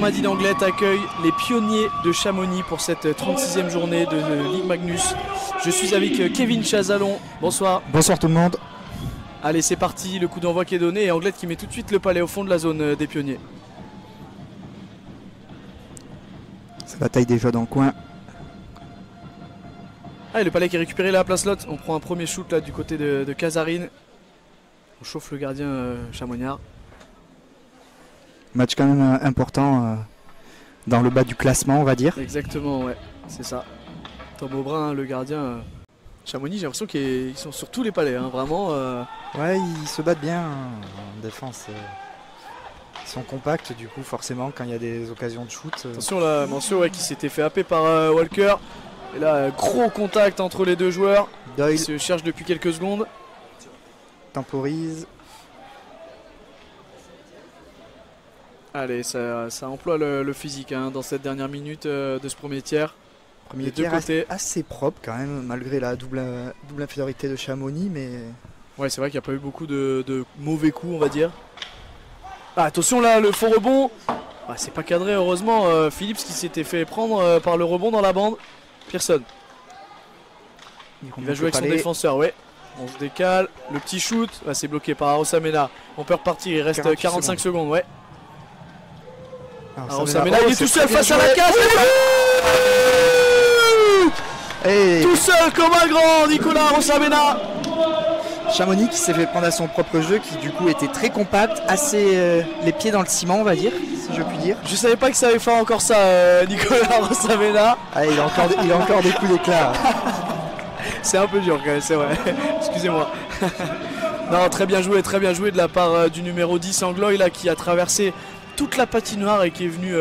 Tourmady d'Anglet accueille les pionniers de Chamonix pour cette 36e journée de Ligue Magnus. Je suis avec Kevin Chazalon. Bonsoir. Bonsoir tout le monde. Allez, c'est parti, le coup d'envoi qui est donné et Anglet qui met tout de suite le palais au fond de la zone des pionniers. Ça bataille déjà dans le coin. Allez, le palais qui est récupéré là à Place Lot. On prend un premier shoot là du côté de Casarine. On chauffe le gardien Chamonniard. Match quand même important dans le bas du classement, on va dire. Exactement, ouais, c'est ça. Tom Aubrin, le gardien. Chamonix, j'ai l'impression qu'ils sont sur tous les palais, hein, vraiment. Ouais, ils se battent bien en défense. Ils sont compacts, du coup, forcément, quand il y a des occasions de shoot. Attention là, Mancio qui s'était fait happer par Walker. Et là, gros contact entre les deux joueurs. Doyle Ils se cherchent depuis quelques secondes. temporise. Allez, ça emploie le physique hein, dans cette dernière minute de ce premier tiers. Premier tiers assez propre quand même, malgré la double infériorité de Chamonix, mais... Ouais, c'est vrai qu'il n'y a pas eu beaucoup de mauvais coups, on va dire. Ah, attention là, le faux rebond. Ah, c'est pas cadré, heureusement. Phillips qui s'était fait prendre par le rebond dans la bande. Pearson. Il va jouer avec son défenseur, ouais. On se décale. Le petit shoot, ah, c'est bloqué par Arosamena. On peut repartir, il reste 45 secondes, ouais. Arosamena, il est tout seul face à la cage. Et tout seul comme un grand, Nicolas Arosamena. Chamonix qui s'est fait prendre à son propre jeu, qui du coup était très compact, assez les pieds dans le ciment, on va dire, si je puis dire. Je savais pas que ça allait faire encore ça, Nicolas Arosamena. Ah, il a encore des coups d'éclat. C'est un peu dur quand même, c'est vrai. Excusez-moi. Non, très bien joué de la part du numéro 10 Angloy là, qui a traversé toute la patinoire et qui est venu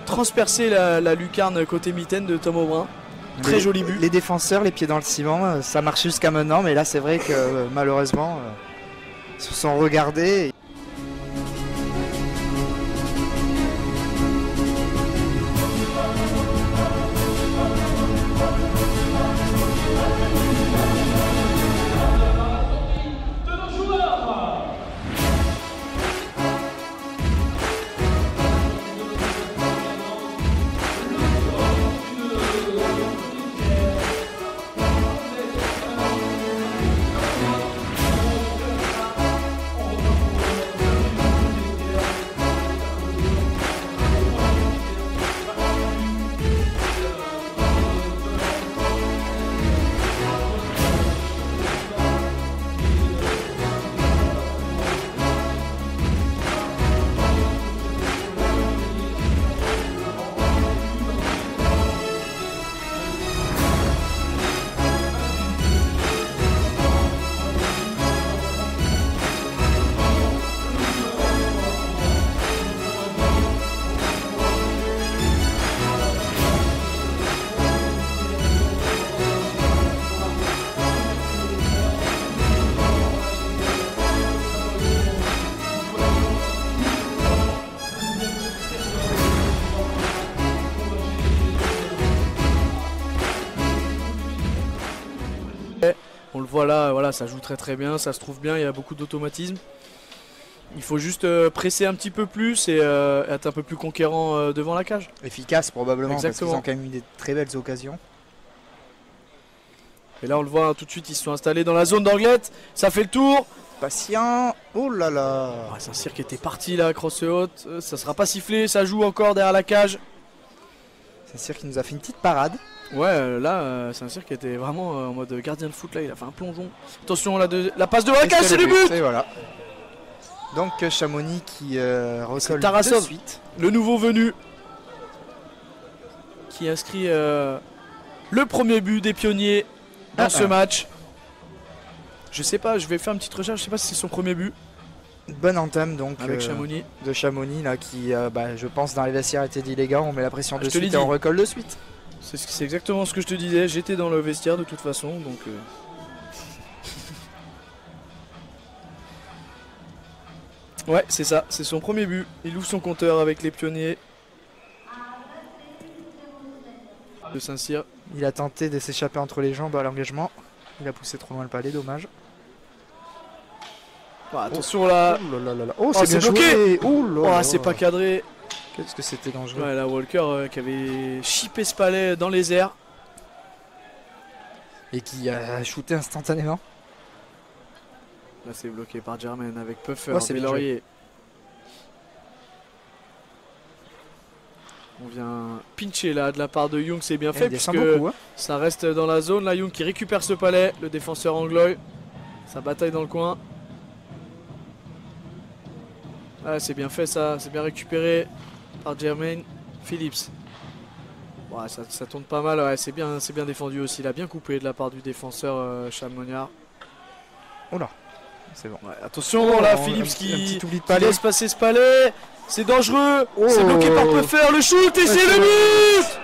transpercer la lucarne côté mitaine de Tom Aubrin. Très joli but. Les défenseurs, les pieds dans le ciment, ça marche jusqu'à maintenant, mais là c'est vrai que malheureusement, ils se sont regardés. On le voit là, voilà, ça joue très bien, ça se trouve bien, il y a beaucoup d'automatisme. Il faut juste presser un petit peu plus et être un peu plus conquérant devant la cage. Efficace probablement. Exactement. Parce qu'ils ont quand même eu des très belles occasions. Et là on le voit hein, tout de suite, ils se sont installés dans la zone d'Anglette. Ça fait le tour. Patient. Oh là là. Ah, Saint-Cyr qui était parti là, crosse haute. Ça sera pas sifflé, ça joue encore derrière la cage. Saint-Cyr qui nous a fait une petite parade. Ouais, là, Saint-Cyr qui était vraiment en mode gardien de foot, là, il a fait un plongeon. Attention, la passe de la cage, c'est le but. Et voilà. Donc Chamonix qui recolle Tarasov, de suite. Le nouveau venu, qui inscrit le premier but des pionniers dans ce match. Je sais pas, je vais faire une petite recherche, je sais pas si c'est son premier but. Bonne entame donc avec Chamonix. De Chamonix là qui, je pense, dans les vestiaires était dit les gars, on met la pression de suite et on recolle de suite. C'est exactement ce que je te disais, j'étais dans le vestiaire de toute façon, donc... Ouais, c'est ça, c'est son premier but. Il ouvre son compteur avec les pionniers de Saint-Cyr. Il a tenté de s'échapper entre les jambes à l'engagement. Il a poussé trop loin le palais, dommage. Oh, attention là. Oh, c'est bien bloqué. joué. C'est pas cadré. Qu'est-ce que c'était dangereux. Ouais, là, Walker qui avait chippé ce palais dans les airs. Et qui a shooté instantanément. Là, c'est bloqué par Jermaine avec Puffer, Ouais, c'est bien Laurier. On vient pincher là de la part de Young, c'est bien fait Il descend puisque beaucoup, hein. ça reste dans la zone. Là, Young qui récupère ce palais, le défenseur Angloy. Ça bataille dans le coin. Ah, c'est bien fait ça, c'est bien récupéré par Jermaine Phillips. Ouais, ça tourne pas mal, ouais, c'est bien défendu aussi. Il a bien coupé de la part du défenseur Chamonniard. Oh là, c'est bon. Ouais, attention, là, Phillips un qui petit oubli de palais. laisse passer ce palais. C'est dangereux. Oh. C'est bloqué par Puffer. Le shoot et c'est le but.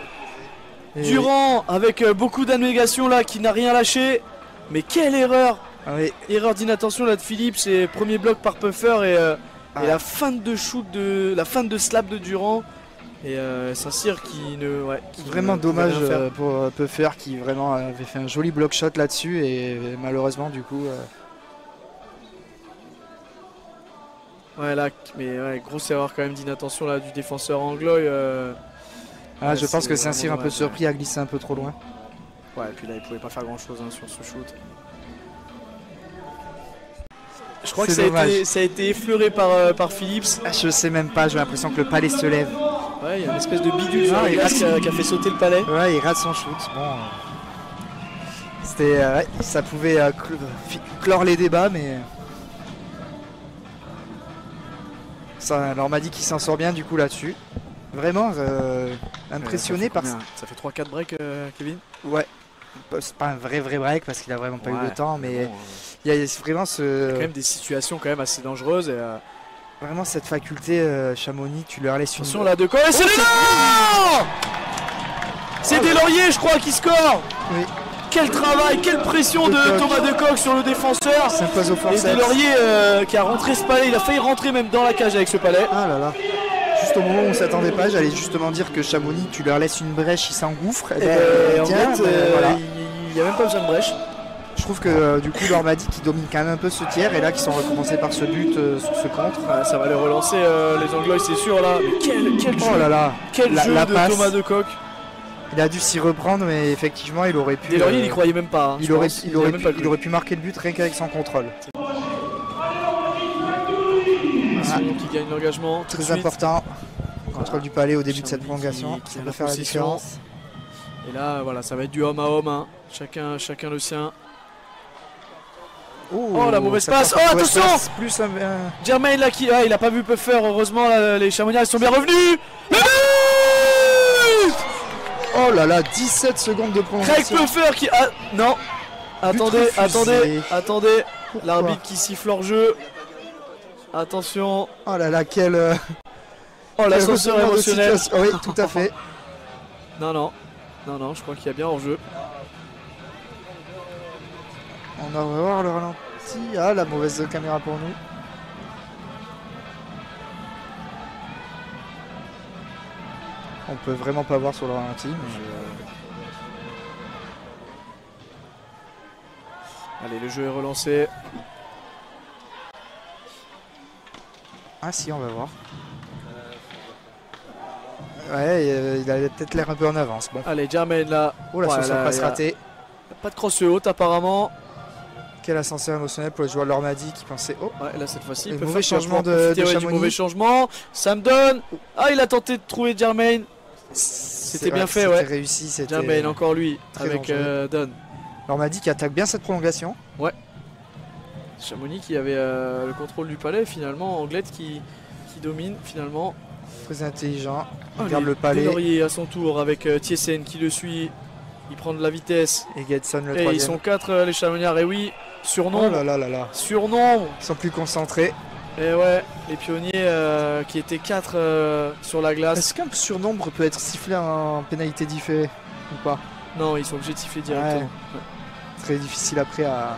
Et Durant avec beaucoup d'abnégation là, qui n'a rien lâché. Mais quelle erreur. Ah oui. Erreur d'inattention là de Phillips. Et premier bloc par Puffer et la fin de shoot la fin de slap de Durant. Et Saint-Cyr qui ne. Ouais, qui Vraiment ne pouvait dommage rien faire. pour Puffer qui vraiment avait fait un joli block shot là-dessus et malheureusement du coup Ouais, là, mais ouais, grosse erreur quand même d'inattention là du défenseur Angloy. je pense que c'est Saint-Cyr un vraiment peu dommage, surpris à glisser un peu trop loin. Ouais, et puis là, il pouvait pas faire grand chose sur ce shoot. Je crois que C'est dommage. ça a été effleuré par Phillips. Je sais même pas, j'ai l'impression que le palais se lève. Ouais, il y a une espèce de bidule sur Ah, la il glace rate. qui a fait sauter le palais. Ouais, il rate son shoot. Bon, c'était, ça pouvait clore les débats, mais ça, alors on m'a dit qu'il s'en sort bien du coup là-dessus. Vraiment impressionné par ça. Ça fait 3-4 breaks, Kevin. Ouais, c'est pas un vrai break parce qu'il a vraiment pas eu Ouais, le temps, mais bon, il y a vraiment il y a quand même des situations quand même assez dangereuses. Et, vraiment cette faculté Chamonix, tu leur laisses une. attention là de quoi et c'est dedans. C'est des Lauriers, je crois, qui score. Oui. Quel travail, quelle pression de Decoq. Thomas Decoq sur le défenseur. S'impose au Et forceps. Deslauriers qui a rentré ce palais, il a failli rentrer même dans la cage avec ce palais. Ah là là. Juste au moment où on s'attendait pas, j'allais justement dire que Chamonix, tu leur laisses une brèche, ils s'engouffrent. Et en tiens, fait, voilà. il n'y a même pas besoin de brèche. Je trouve que du coup, Normandie qui domine quand même un peu ce tiers, et là qui sont recommencés par ce but sur ce contre. Ouais, ça va les relancer les Anglois, c'est sûr là. Mais quel jeu, Oh là là. quel jeu la de passe. Thomas Decoq. Il a dû s'y reprendre, mais effectivement, il aurait pu. Deslauriers, il y croyait même pas. Hein, il je aurait, pense. il Y a aurait même pu, pas il cru. aurait pu marquer le but rien qu'avec son contrôle. Simon qui gagne l'engagement. tout de Très suite. important. Contrôle du palais au début de cette Chamonix prolongation. qui Ça a peut la faire la possession. différence. Et là, voilà, ça va être du homme à homme. Hein. Chacun le sien. Oh, la mauvaise ça passe. part Oh, une mauvaise attention. passe. Plus un. Jermaine là qui. Ah, il a pas vu Puffer. Heureusement, là, les Chamonniers sont bien revenus. Le but. Oh là là, 17 secondes de Craig prolongation. Puffer qui. Ah, non. Attendez, refusé. attendez. Pourquoi L'arbitre qui siffle hors jeu. Attention. Oh là là, quel. Oh, l'ascenseur retournement de émotionnel. situation. Oui, tout à fait. Non, je crois qu'il y a bien hors jeu. On va voir le ralenti. Ah, la mauvaise caméra pour nous. On peut vraiment pas voir sur le ralenti. Mais Allez, le jeu est relancé. Ah si, on va voir. Ouais, il avait peut-être l'air un peu en avance. Bon. Allez, Jermaine là. Oh, la Ouais, sauce en là, passe il y a ratée. Pas de crosse haute apparemment. Quel ascenseur émotionnel pour le joueur Normandie qui pensait. Oh, Ouais, là cette fois-ci, Et Puffer mauvais qui va changement pouvoir de profiter, ouais, du Chamonix. mauvais changement. Sam donne. Ah, il a tenté de trouver Jermaine. C'était bien fait, ouais. C'était réussi. C'était Jermaine, encore lui, très avec dangereux. Don. Normandie qui attaque bien cette prolongation. Chamonix qui avait le contrôle du palais finalement. Anglette qui domine finalement. Très intelligent. Oh, Il garde le palais. Deslauriers à son tour avec Thiessen qui le suit. Il prend de la vitesse. Et Gedson le Et troisième. ils sont 4 les Chamonniards. Et oui, Oh surnombre. là là là là. Surnombre. Ils sont plus concentrés. Et ouais, les pionniers qui étaient 4 sur la glace. Est-ce qu'un surnombre peut être sifflé en pénalité différée ou pas? Non, ils sont obligés de siffler directement. Très difficile après à.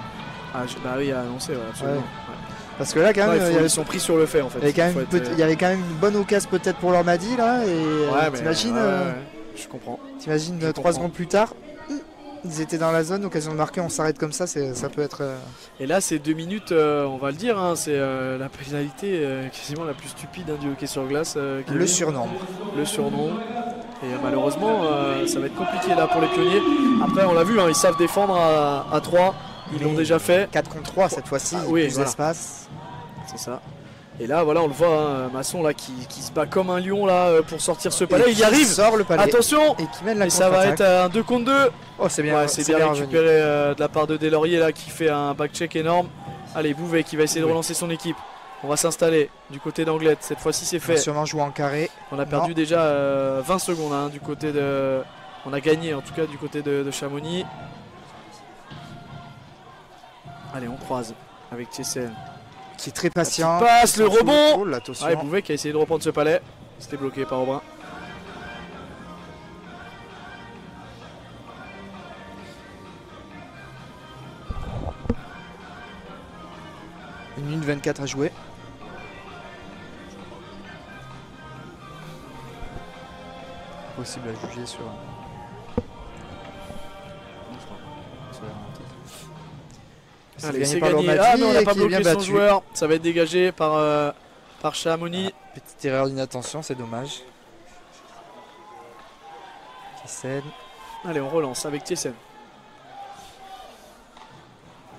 Bah oui, à annoncer, ouais, absolument. Ouais. Ouais. Parce que là, quand Non, même, il y avait, ils sont pris sur le fait en fait. il y avait quand Il faut même, être, il y avait quand même une bonne occasion peut-être pour Normandie là. Et Ouais, mais t'imagines, ouais, je comprends. t'imagines Je 3 comprends. secondes plus tard. Ils étaient dans la zone, occasion de marquer, on s'arrête comme ça, ça peut être... Et là, c'est 2 minutes, on va le dire, hein, c'est la pénalité quasiment la plus stupide du hockey sur glace. Le surnom. Le surnom. Et malheureusement, ça va être compliqué là pour les pionniers. Après, on l'a vu, hein, ils savent défendre à 3. Ils l'ont déjà fait. 4 contre 3 cette fois-ci, oui, plus d'espace. C'est ça. Et là, voilà, on le voit, hein, Masson là, qui se bat comme un lion là, pour sortir ce palais. Il y arrive. Sort le palais. Attention. Et qui mène la et ça va être un 2 contre 2. Oh, c'est bien, ouais, c'est bien récupéré de la part de Deslauriers là, qui fait un back-check énorme. Allez, Bouvet qui va essayer de relancer son équipe. On va s'installer du côté d'Anglette. Cette fois-ci, c'est fait. Sûrement jouer en carré. On a perdu déjà 20 secondes hein, du côté de. On a gagné en tout cas du côté de Chamonix. Allez, on croise avec Thiessen. Qui est très patient. Qui passe le rebond. Attention. Bouvet qui a essayé de reprendre ce palais. C'était bloqué par Aubrin. Une minute 24 à jouer. Possible à juger sur... Allez, c'est gagné. Ah mais on n'a pas bloqué son joueur. Ça va être dégagé par Chamonix. Ah, petite erreur d'inattention, c'est dommage. Thiessen. Allez, on relance avec Thiessen.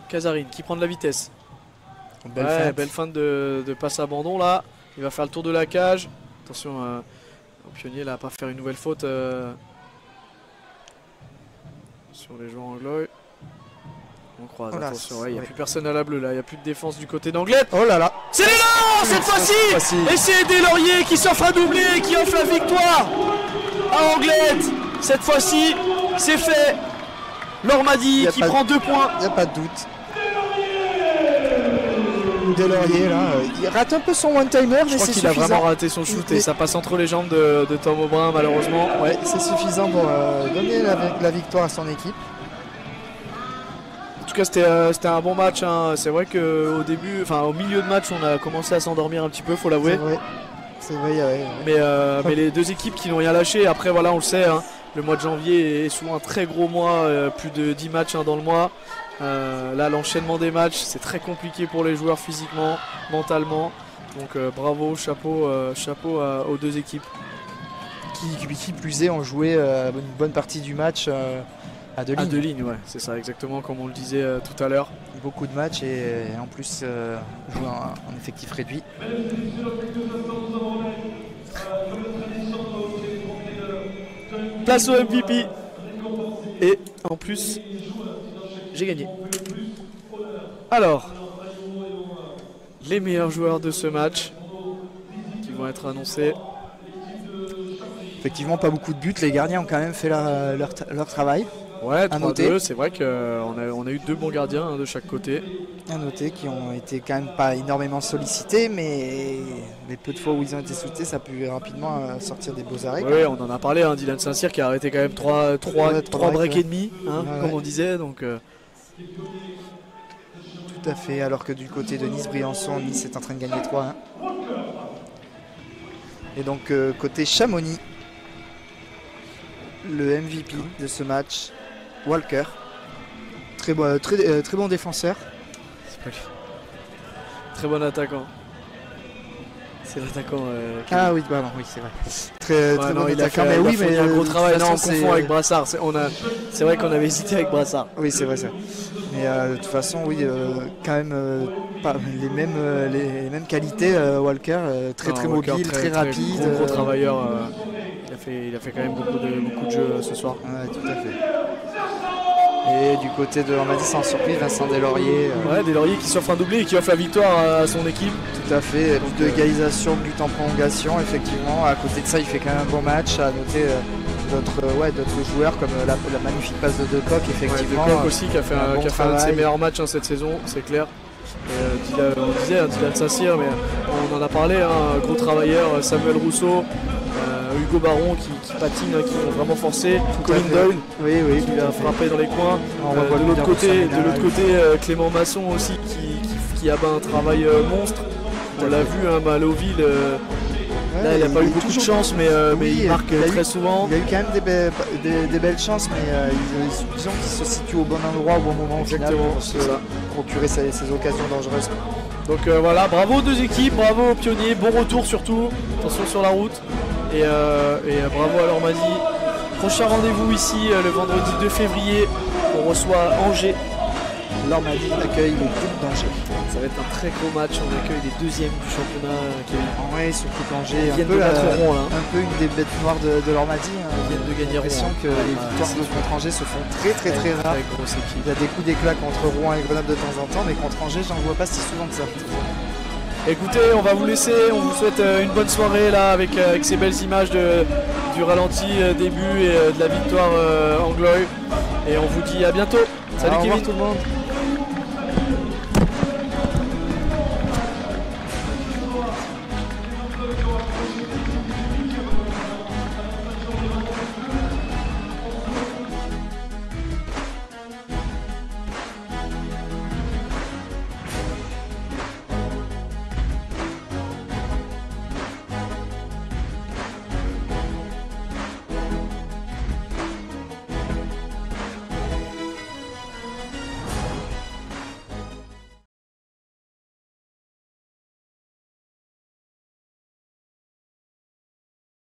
Casarine qui prend de la vitesse. Belle feinte de passe abandon là. Il va faire le tour de la cage. Attention au pionnier là à pas faire une nouvelle faute sur les joueurs anglois. On croise, attention, il n'y a plus personne à la bleue là, il n'y a plus de défense du côté d'Anglette. Oh là là. C'est l'élan cette fois-ci. Et c'est Deslauriers qui s'offre un doublé et qui offre la victoire à Anglette. Cette fois-ci, c'est fait. Lormadi qui prend 2 points. Il n'y a pas de doute. Deslauriers là, il rate un peu son one-timer, mais c'est suffisant. Je crois qu'il a vraiment raté son shoot et ça passe entre les jambes de Tom Aubrin malheureusement. Ouais, c'est suffisant pour donner la victoire à son équipe. En tout cas, c'était un bon match. Hein. C'est vrai qu'au début, enfin au milieu de match, on a commencé à s'endormir un petit peu, faut l'avouer. C'est vrai. Ouais. Mais les deux équipes qui n'ont rien lâché. Après, voilà, on le sait. Hein, le mois de janvier est souvent un très gros mois, plus de 10 matchs dans le mois. Là, l'enchaînement des matchs, c'est très compliqué pour les joueurs physiquement, mentalement. Donc, bravo, chapeau aux deux équipes. Qui plus est, ont joué une bonne partie du match. À 2 lignes. À 2 lignes, ouais, c'est ça, exactement comme on le disait tout à l'heure. Beaucoup de matchs et en plus jouer en effectif réduit. Place au MVP. Et en plus, j'ai gagné. Alors, les meilleurs joueurs de ce match qui vont être annoncés. Effectivement, pas beaucoup de buts. Les gardiens ont quand même fait leur travail. Ouais, 3-2, c'est vrai qu'on a eu 2 bons gardiens hein, de chaque côté. À noter qui ont été quand même pas énormément sollicités, mais les peu de fois où ils ont été sollicités, ça a pu rapidement sortir des beaux arrêts. Oui, on en a parlé, hein, Dylan Saint-Cyr qui a arrêté quand même 3 breaks et demi, hein, comme on disait. Donc, tout à fait, alors que du côté de Nice-Briançon, Nice est en train de gagner 3-1. Et donc côté Chamonix, le MVP de ce match, Walker, très bon défenseur. Très bon attaquant. C'est l'attaquant. Ah oui, pardon, oui, c'est vrai. Très bon attaquant, mais oui, mais un gros travail. Non, on confond avec Brassard. C'est vrai qu'on avait hésité avec Brassard. Oui, c'est vrai ça. Mais de toute façon, oui, quand même pas les mêmes qualités. Walker, très mobile, très rapide. Gros travailleur. Il a fait quand même beaucoup de jeux ce soir. Ouais, tout à fait. Et du côté de Lormadi, sans surprise, Vincent Deslauriers. Ouais, Deslauriers qui s'offre un doublé et qui offre la victoire à son équipe. Tout à fait, but de égalisation, but en prolongation, effectivement. À côté de ça, il fait quand même un bon match. À noter d'autres joueurs comme la magnifique passe de Decoq, effectivement. Ouais, Decoq aussi qui a fait un de ses meilleurs matchs hein, cette saison, c'est clair. On disait Dylan Saint-Cyr, mais on en a parlé, hein, gros travailleur, Samuel Rousseau. Hugo Baron qui patine, qui ont vraiment forcé. Colin Doyle qui a frappé dans les coins. De l'autre côté, Clément Masson aussi qui abat un travail monstre. On l'a vu, hein, à Loville, Là, il n'a pas eu beaucoup de chance, mais il marque très souvent. Il a eu quand même des belles chances, mais disons qu'il se situe au bon endroit, au bon moment au final pour se procurer ces occasions dangereuses. Donc voilà, bravo aux deux équipes, bravo aux pionniers, bon retour surtout, attention sur la route. Et bravo à l'Ormadi. Prochain rendez-vous ici le vendredi 2 février, on reçoit Angers. L'Ormadi accueille les Ducs d'Angers. Ça va être un très gros match, on accueille les deuxièmes du championnat, Kevin. Oui, surtout qu'Angers Ils viennent de battre Rouen, là. Un peu une des bêtes noires de l'Ormadi. Ils viennent de gagner Rouen. J'ai l'impression que les victoires contre Angers se font très rares. Il y a des coups d'éclat contre Rouen et Grenoble de temps en temps, mais contre Angers, j'en vois pas si souvent que ça. Écoutez, on va vous laisser, on vous souhaite une bonne soirée là avec ces belles images du ralenti début et de la victoire Angloy. Et on vous dit à bientôt. Salut Kevin. Au revoir tout le monde.